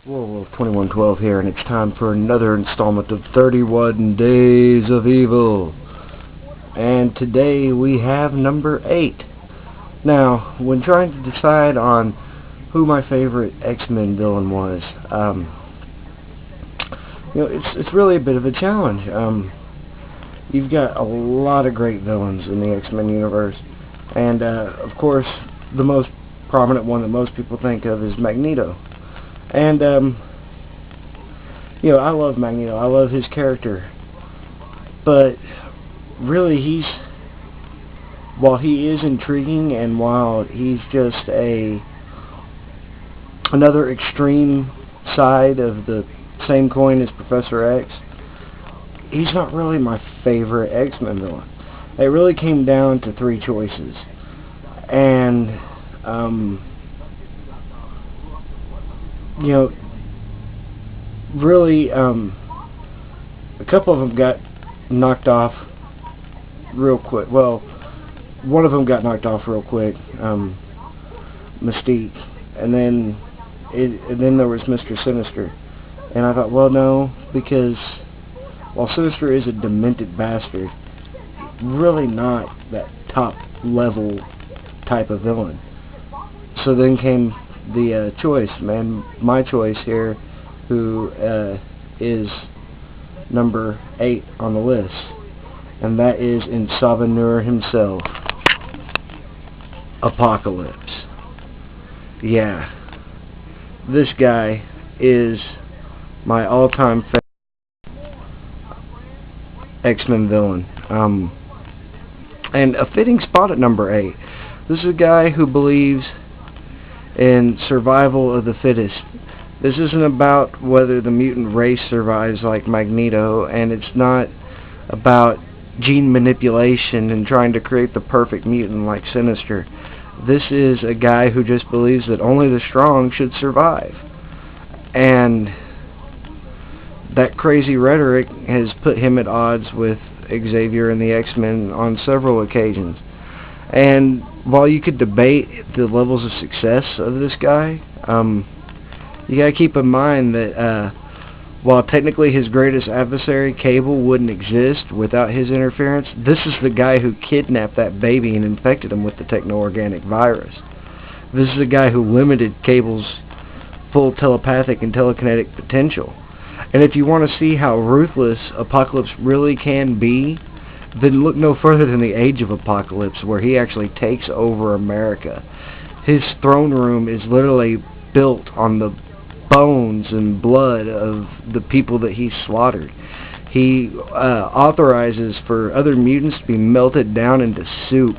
Whoa, 2112 here, and it's time for another installment of 31 Days of Evil. And today we have number 8. Now, when trying to decide on who my favorite X-Men villain was, it's really a bit of a challenge. You've got a lot of great villains in the X-Men universe, and of course, the most prominent one that most people think of is Magneto. And, I love Magneto. I love his character. But, really, while he is intriguing and while he's just another extreme side of the same coin as Professor X, he's not really my favorite X-Men villain. It really came down to 3 choices. And, really, a couple of them got knocked off real quick. Well, one of them got knocked off real quick, Mystique, and then there was Mr. Sinister. And I thought, well, no, because while Sinister is a demented bastard, really not that top level type of villain. So then came the choice, my choice here, who is number 8 on the list, and that is N'Sovah himself, Apocalypse. Yeah, this guy is my all-time favorite X-Men villain, and a fitting spot at number 8. This is a guy who believes in survival of the fittest. This isn't about whether the mutant race survives like Magneto, and it's not about gene manipulation and trying to create the perfect mutant like Sinister. This is a guy who just believes that only the strong should survive. And that crazy rhetoric has put him at odds with Xavier and the X-Men on several occasions. And while you could debate the levels of success of this guy, you gotta keep in mind that while technically his greatest adversary, Cable, wouldn't exist without his interference, this is the guy who kidnapped that baby and infected him with the techno-organic virus. This is the guy who limited Cable's full telepathic and telekinetic potential. And if you want to see how ruthless Apocalypse really can be, then look no further than the Age of Apocalypse, where he actually takes over America. His throne room is literally built on the bones and blood of the people that he slaughtered. He authorizes for other mutants to be melted down into soup,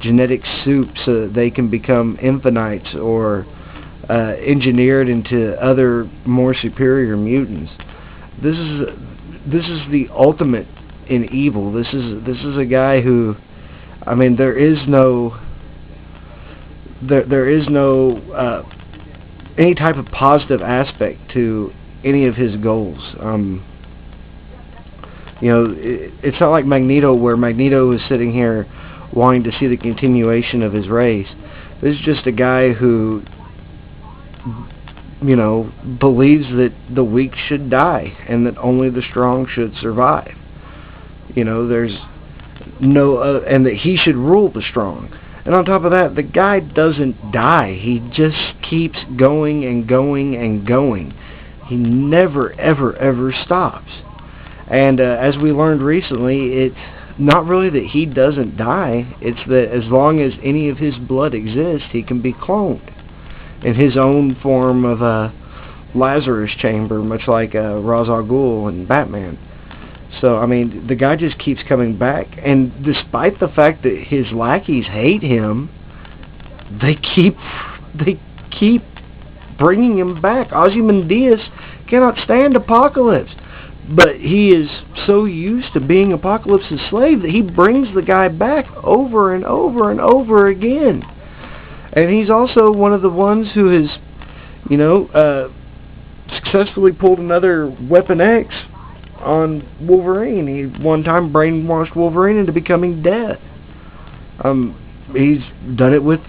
genetic soup, so that they can become infinites or engineered into other more superior mutants. This is the ultimate in evil. This is a guy who, there is no any type of positive aspect to any of his goals. It's not like Magneto, where Magneto is sitting here wanting to see the continuation of his race. This is just a guy who, believes that the weak should die and that only the strong should survive. There's no, and that he should rule the strong. And on top of that, the guy doesn't die. He just keeps going and going and going. He never, ever, ever stops. And as we learned recently, it's not really that he doesn't die. It's that as long as any of his blood exists, he can be cloned in his own form of a Lazarus chamber, much like Ra's al Ghul and Batman. So, the guy just keeps coming back, and despite the fact that his lackeys hate him, they keep bringing him back. Ozymandias cannot stand Apocalypse, but he is so used to being Apocalypse's slave that he brings the guy back over and over and over again. And he's also one of the ones who has, successfully pulled another Weapon X on Wolverine. He one time brainwashed Wolverine into becoming death. He's done it with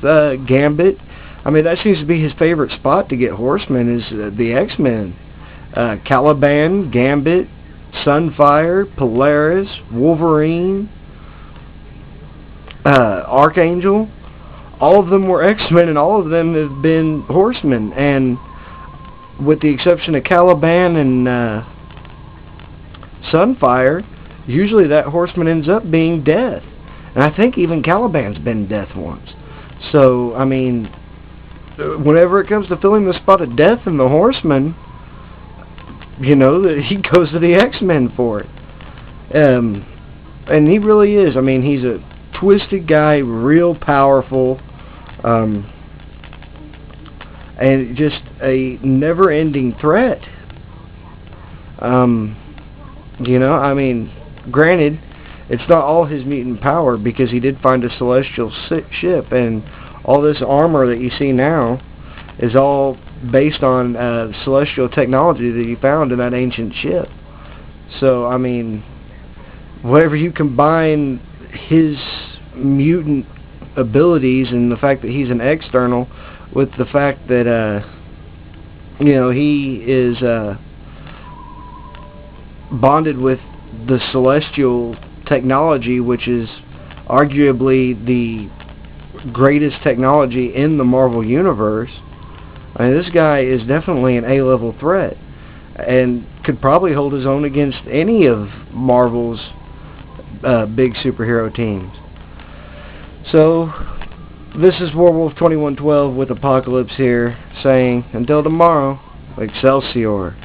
Gambit. I mean, that seems to be his favorite spot to get horsemen, is the X-Men. Caliban, Gambit, Sunfire, Polaris, Wolverine, Archangel. All of them were X-Men, and all of them have been horsemen. And with the exception of Caliban and Sunfire, usually that horseman ends up being Death. And I think even Caliban's been Death once. So, I mean, whenever it comes to filling the spot of Death in the Horseman, you know, he goes to the X-Men for it. And he really is. I mean, he's a twisted guy, real powerful, and just a never-ending threat. You know, I mean, granted, it's not all his mutant power, because he did find a celestial ship, and all this armor that you see now is all based on celestial technology that he found in that ancient ship. So, I mean, whenever you combine his mutant abilities and the fact that he's an external with the fact that, you know, he is bonded with the celestial technology, which is arguably the greatest technology in the Marvel Universe. I mean, this guy is definitely an A-level threat, and could probably hold his own against any of Marvel's big superhero teams. So, this is Warwolf 2112 with Apocalypse here, saying, until tomorrow, Excelsior.